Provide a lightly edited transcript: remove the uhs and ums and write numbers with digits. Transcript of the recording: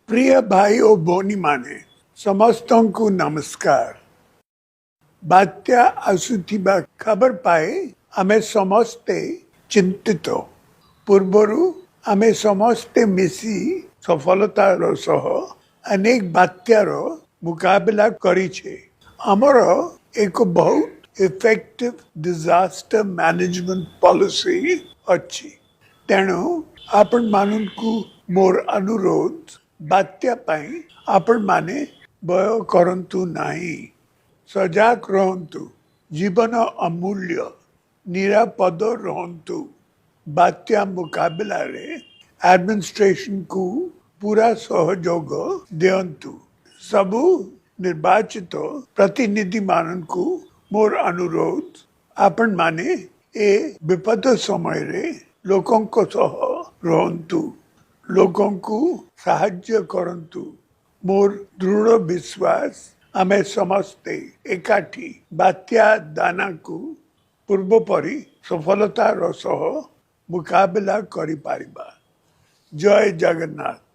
प्रिय भाई और भौणी माने समस्तों को नमस्कार। बात्या आसुथिबा खबर पाए आमे समस्ते चिंतित। पूर्वरु आमे समस्ते मिसी सफलतार सह अनेक बात्यार मुकाबला करिछे। हमर एक बहुत इफेक्टिव डिजास्टर मैनेजमेंट पॉलिसी अच्छी। तेणु आपण मानू मोर अनुरोध बात्या पाई आपण माने भय करंतु नाही। सजाग रहंतु। जीवन अमूल्य। निरापद रहंतु। बात्या मुकाबला रे एडमिनिस्ट्रेशन को पूरा सहयोग दियंतु। सबु निर्वाचित प्रतिनिधि मानन को मोर अनुरोध आपण माने ए विपद समय रे लोकों को सह रहंतु। लोकों को साहाय्य करंतु। मोर दृढ़ विश्वास आमे समस्ते एकाठी बात्या दाना को पूर्व परी सफलतार सह मुकाबला करि पारिबा। जय जगन्नाथ।